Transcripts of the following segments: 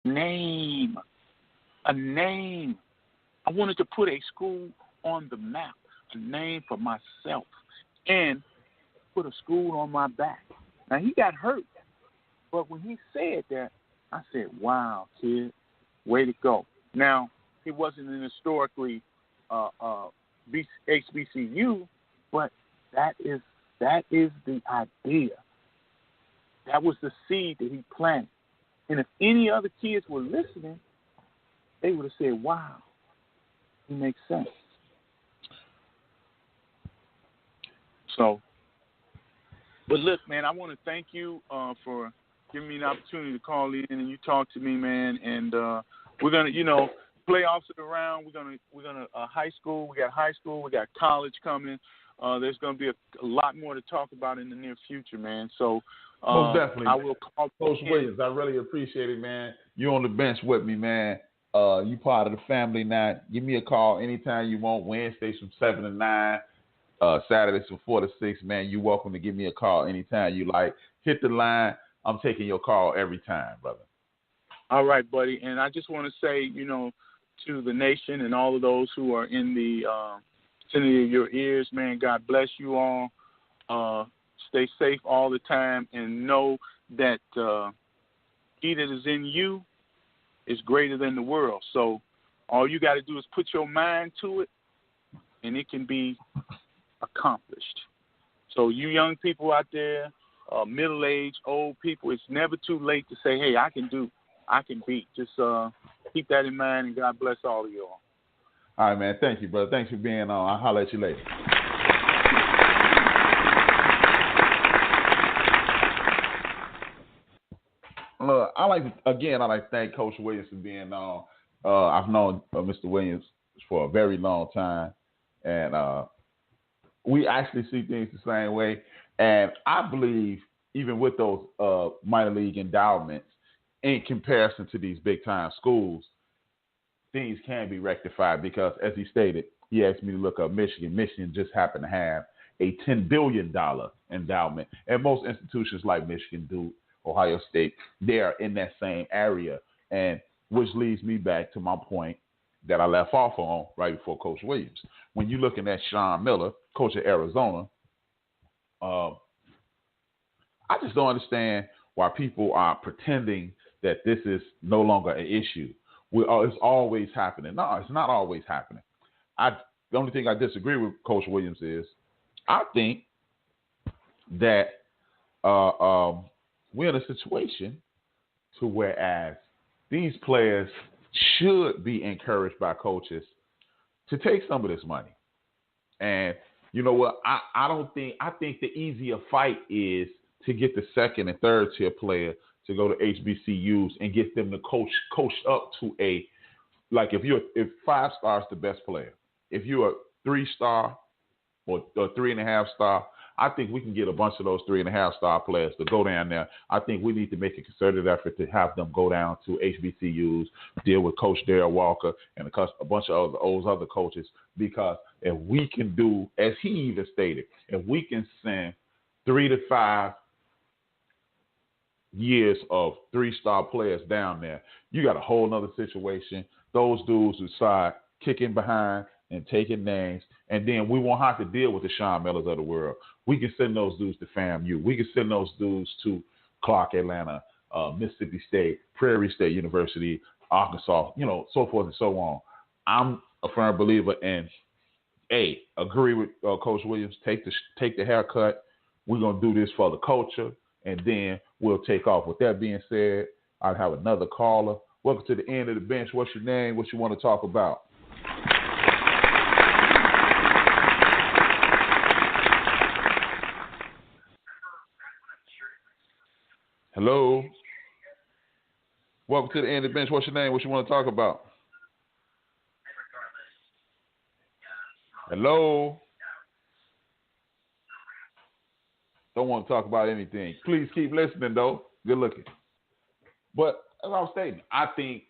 Name. A name. I wanted to put a school on the map, a name for myself, and put a school on my back. Now, he got hurt, but when he said that, I said, wow, kid, way to go. Now, it wasn't an historically HBCU, but that is the idea. That was the seed that he planted. And if any other kids were listening, they would have said, wow, it makes sense. So, but look, man, I want to thank you for giving me an opportunity to call in and you talk to me, man. And we're gonna, playoffs are around. We're gonna high school. We got high school. We got college coming. There's gonna be a lot more to talk about in the near future, man. So. Most definitely. I will call Coach Williams. I really appreciate it, man. You're on the bench with me, man. You part of the family now. Give me a call anytime you want. Wednesdays from 7 to 9. Saturdays from 4 to 6, man. You're welcome to give me a call anytime you like. Hit the line. I'm taking your call every time, brother. All right, buddy. And I just want to say, to the nation and all of those who are in the vicinity of your ears, man, God bless you all. Stay safe all the time and know that he that is in you is greater than the world. So all you got to do is put your mind to it, and it can be accomplished. So you young people out there, middle-aged, old people, it's never too late to say, hey, I can beat. Just keep that in mind, and God bless all of you all. All right, man. Thank you, brother. Thanks for being on. I'll holler at you later. I'd like to thank Coach Williams for being on. I've known Mr. Williams for a very long time, and we actually see things the same way. And I believe even with those minor league endowments, in comparison to these big-time schools, things can be rectified because, as he stated, he asked me to look up Michigan. Michigan just happened to have a $10 billion endowment, and most institutions like Michigan do. Ohio State, they are in that same area, and which leads me back to my point that I left off on right before Coach Williams. When you're looking at Sean Miller, coach of Arizona, I just don't understand why people are pretending that this is no longer an issue. It's always happening. No, it's not always happening. The only thing I disagree with Coach Williams is I think that we're in a situation to whereas these players should be encouraged by coaches to take some of this money. And you know what? I think the easier fight is to get the second and third tier player to go to HBCUs and get them to coach up to if 5-star is the best player, if you're a 3-star or 3.5-star, I think we can get a bunch of those 3.5-star players to go down there. I think we need to make a concerted effort to have them go down to HBCUs, deal with Coach Darrell Walker and a bunch of other coaches, because if we can do, as he even stated, if we can send 3 to 5 years of 3-star players down there, you got a whole nother situation. Those dudes who start kicking behind and taking names, and then we won't have to deal with the Sean Millers of the world. We can send those dudes to FAMU. We can send those dudes to Clark Atlanta, Mississippi State, Prairie State University, Arkansas, so forth and so on. I'm a firm believer in, agree with Coach Williams, take the haircut. We're going to do this for the culture, and then we'll take off. With that being said, I'll have another caller. Welcome to the end of the bench. What's your name? What you want to talk about? Hello. Welcome to the end of the bench. What's your name? What you want to talk about? Hello. Don't want to talk about anything. Please keep listening, though. Good looking. But as I was stating, I think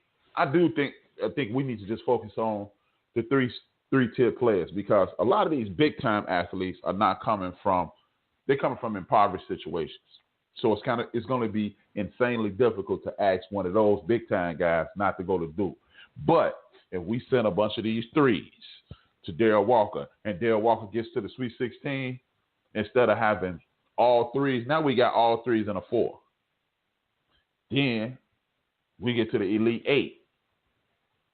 we need to just focus on the three-tier players, because a lot of these big-time athletes are coming from impoverished situations. They're coming from impoverished situations. So it's going to be insanely difficult to ask one of those big time guys not to go to Duke. But if we send a bunch of these threes to Darryl Walker and Darryl Walker gets to the Sweet 16, instead of having all threes, now we got all threes in a 4. Then we get to the Elite 8.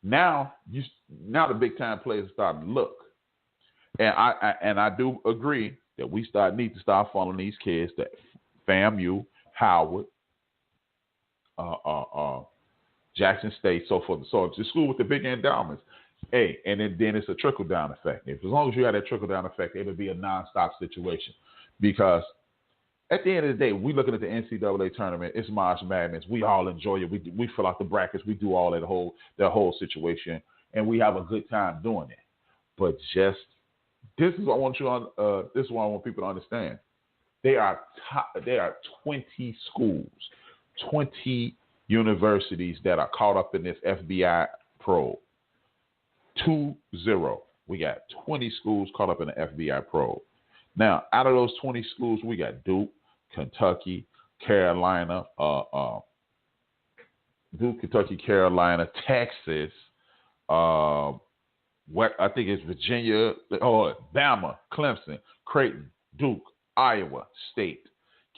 Now the big time players start to look. And I do agree that we need to start following these kids to FAMU, Howard, Jackson State, so forth and so on. It's a school with the big endowments. Hey, and then it's a trickle-down effect. As long as you have that trickle-down effect, it'll be a non-stop situation. Because at the end of the day, we looking at the NCAA tournament, it's March Madness. We all enjoy it. We fill out the brackets. We do all that whole situation, and we have a good time doing it. But this is what I want people to understand. There are 20 schools, 20 universities that are caught up in this FBI probe. 2-0. We got 20 schools caught up in the FBI probe. Now, out of those 20 schools, we got Duke, Kentucky, Carolina, Texas, what I think it's Virginia, Bama, Clemson, Creighton, Duke, Iowa State,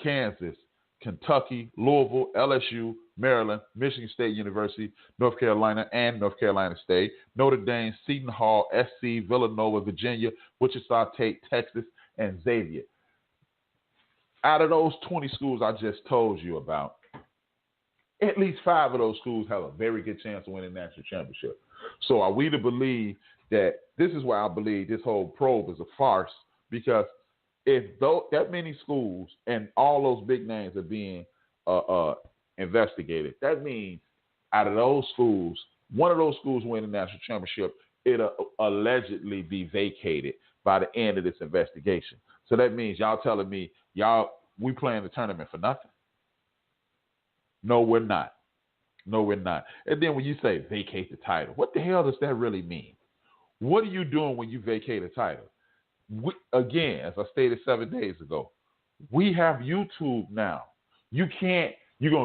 Kansas, Kentucky, Louisville, LSU, Maryland, Michigan State University, North Carolina, and North Carolina State, Notre Dame, Seton Hall, SC, Villanova, Virginia, Wichita State, Texas, and Xavier. Out of those 20 schools I just told you about, at least 5 of those schools have a very good chance of winning the national championship. So are we to believe that this is why I believe this whole probe is a farce? Because if that many schools and all those big names are being investigated, that means out of those schools, one of those schools winning the national championship, it'll allegedly be vacated by the end of this investigation. So that means y'all telling me, we playing the tournament for nothing? No, we're not. No, we're not. And then when you say vacate the title, what the hell does that really mean? What are you doing when you vacate a title? Again, as I stated 7 days ago, we have YouTube now. You're going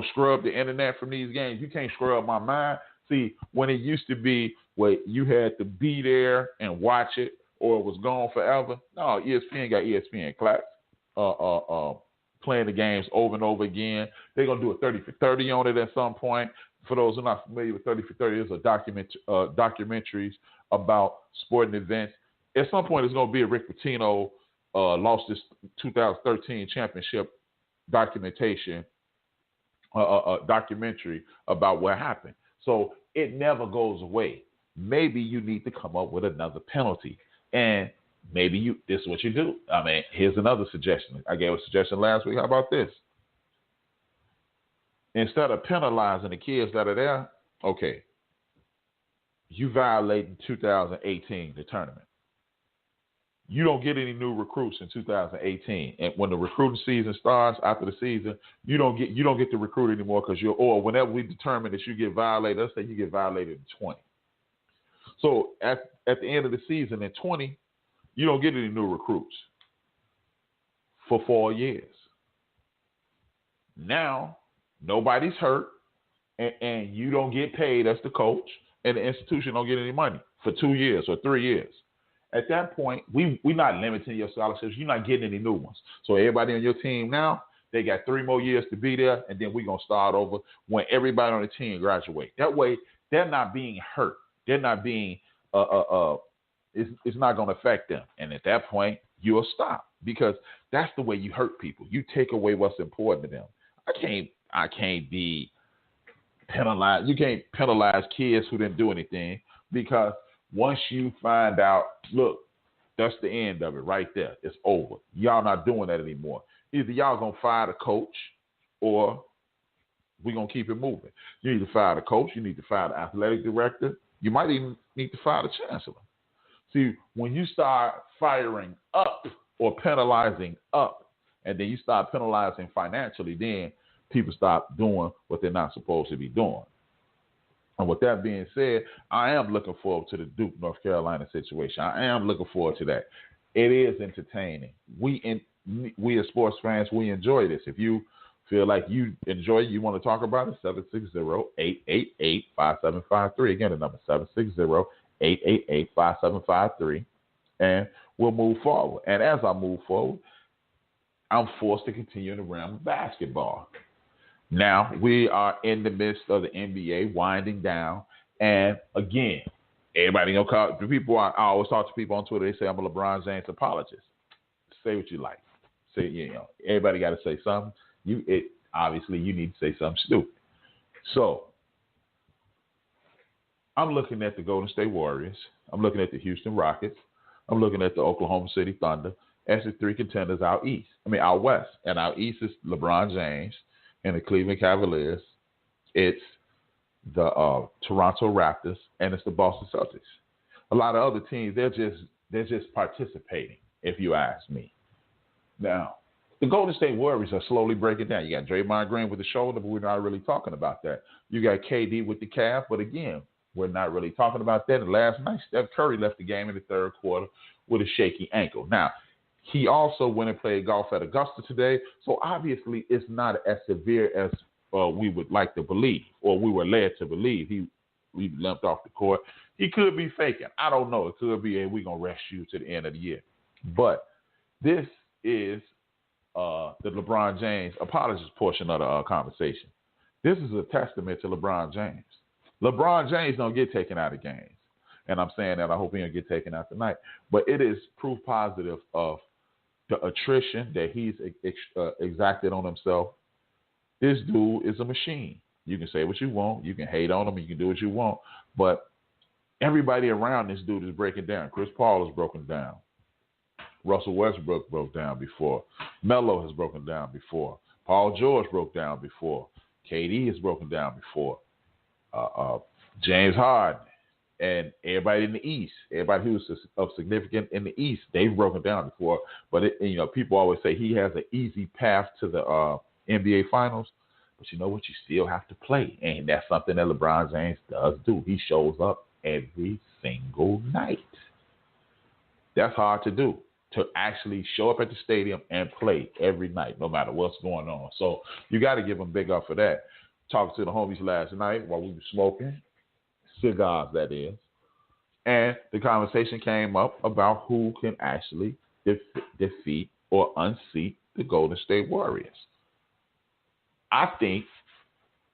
to scrub the internet from these games. You can't scrub my mind. See, when it used to be where you had to be there and watch it or it was gone forever, no, ESPN got ESPN Classics, playing the games over and over again. They're going to do a 30 for 30 on it at some point. For those who are not familiar with 30 for 30, there's documentaries about sporting events. At some point, it's going to be a Rick Pitino lost his 2013 championship documentary about what happened. So it never goes away. Maybe you need to come up with another penalty. And maybe this is what you do. I mean, here's another suggestion. I gave a suggestion last week. How about this? Instead of penalizing the kids that are there, okay, you violated 2018, the tournament. You don't get any new recruits in 2018, and when the recruiting season starts after the season, you don't get to recruit anymore because or whenever we determine that you get violated, let's say you get violated in 20. So at the end of the season in 20, you don't get any new recruits for 4 years. Now nobody's hurt, and you don't get paid as the coach, and the institution don't get any money for 2 years or 3 years. At that point, we're not limiting your scholarships. You're not getting any new ones. So everybody on your team now, they got 3 more years to be there, and then we're going to start over when everybody on the team graduates. That way, they're not being hurt. They're not being it's not going to affect them. And at that point, you'll stop because that's the way you hurt people. You take away what's important to them. I can't be penalized. You can't penalize kids who didn't do anything because once you find out, look, that's the end of it right there. It's over. Y'all not doing that anymore. Either y'all going to fire the coach or we're going to keep it moving. You need to fire the coach. You need to fire the athletic director. You might even need to fire the chancellor. See, when you start firing up or penalizing up, and then you start penalizing financially, then people stop doing what they're not supposed to be doing. And with that being said, I am looking forward to the Duke, North Carolina situation. I am looking forward to that. It is entertaining. We as sports fans, we enjoy this. If you feel like you enjoy it, you want to talk about it, 760-888-5753. Again, the number 760-888-5753. And we'll move forward. And as I move forward, I'm forced to continue in the realm of basketball. Now, we are in the midst of the NBA winding down. And again, everybody know the people. I always talk to people on Twitter. They say I'm a LeBron James apologist. Say what you like. Say, everybody got to say something. Obviously you need to say something stupid. So I'm looking at the Golden State Warriors. I'm looking at the Houston Rockets. I'm looking at the Oklahoma City Thunder as the three contenders out west. And out east is LeBron James and the Cleveland Cavaliers. It's the Toronto Raptors, and it's the Boston Celtics. A lot of other teams, they're just participating, if you ask me. Now, the Golden State Warriors are slowly breaking down. You got Draymond Green with the shoulder, but we're not really talking about that. You got KD with the calf, but again, we're not really talking about that. And last night, Steph Curry left the game in the third quarter with a shaky ankle. Now, he also went and played golf at Augusta today, so obviously it's not as severe as we would like to believe, or we were led to believe. We limped off the court. He could be faking. I don't know. It could be, we're going to rest you to the end of the year. But this is the LeBron James apologist portion of the conversation. This is a testament to LeBron James. LeBron James don't get taken out of games. And I'm saying that I hope he don't get taken out tonight. But it is proof positive of the attrition that he's exacted on himself. This dude is a machine. You can say what you want. You can hate on him. You can do what you want. But everybody around this dude is breaking down. Chris Paul has broken down. Russell Westbrook broke down before. Melo has broken down before. Paul George broke down before. KD has broken down before. James Harden and everybody in the East, everybody who's of significance in the East, they've broken down before. But people always say he has an easy path to the NBA Finals. But you know what? You still have to play, and that's something that LeBron James does do. He shows up every single night. That's hard to do, to actually show up at the stadium and play every night, no matter what's going on. So you got to give him big up for that. Talking to the homies last night while we were smoking cigars, that is, and the conversation came up about who can actually defeat or unseat the Golden State Warriors. I think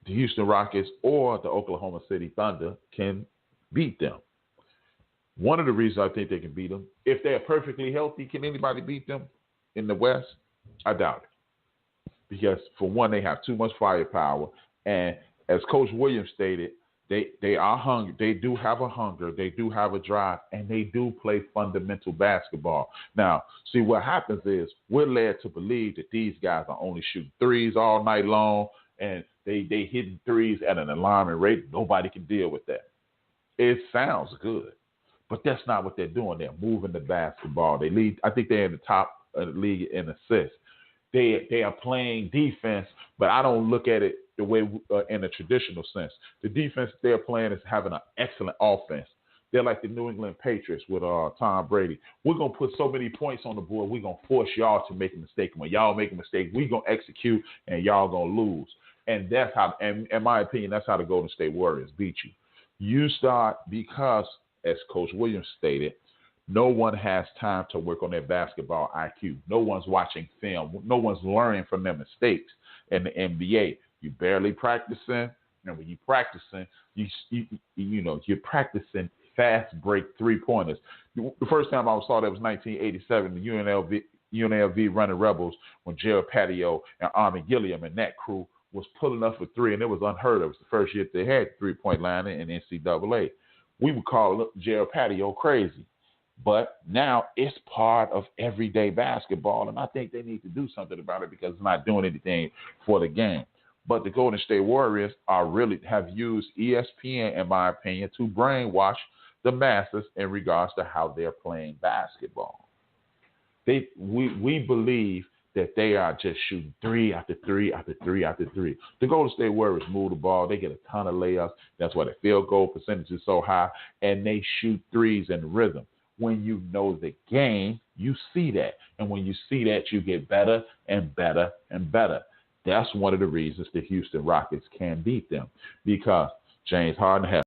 the Houston Rockets or the Oklahoma City Thunder can beat them. One of the reasons I think they can beat them, if they're perfectly healthy, can anybody beat them in the West? I doubt it. Because, for one, they have too much firepower. And as Coach Williams stated, they are hungry. They do have a hunger. They do have a drive. And they do play fundamental basketball. Now, see, what happens is we're led to believe that these guys are only shooting threes all night long. And they hitting threes at an alarming rate. Nobody can deal with that. It sounds good. But that's not what they're doing. They're moving the basketball. They lead. I think they're in the top of the league in assists. They are playing defense, but I don't look at it the way in a traditional sense. The defense they're playing is having an excellent offense. They're like the New England Patriots with Tom Brady. We're going to put so many points on the board, we're going to force y'all to make a mistake. When y'all make a mistake, we're going to execute, and y'all going to lose. And that's how, and in my opinion, that's how the Golden State Warriors beat you. You start because, as Coach Williams stated, no one has time to work on their basketball IQ. No one's watching film. No one's learning from their mistakes in the NBA. You're barely practicing, and when you're practicing, you're practicing fast break three-pointers. The first time I saw that was 1987, the UNLV running Rebels when Jared Patio and Armin Gilliam and that crew was pulling up for three, and it was unheard of. It was the first year they had three-point line in NCAA. We would call Jared Patio crazy. But now it's part of everyday basketball, and I think they need to do something about it because it's not doing anything for the game. But the Golden State Warriors have used ESPN, in my opinion, to brainwash the masses in regards to how they're playing basketball. We believe that they are just shooting three after three after three after three. The Golden State Warriors move the ball. They get a ton of layups. That's why the field goal percentage is so high, and they shoot threes in rhythm. When you know the game, you see that. And when you see that, you get better and better and better. That's one of the reasons the Houston Rockets can beat them, because James Harden has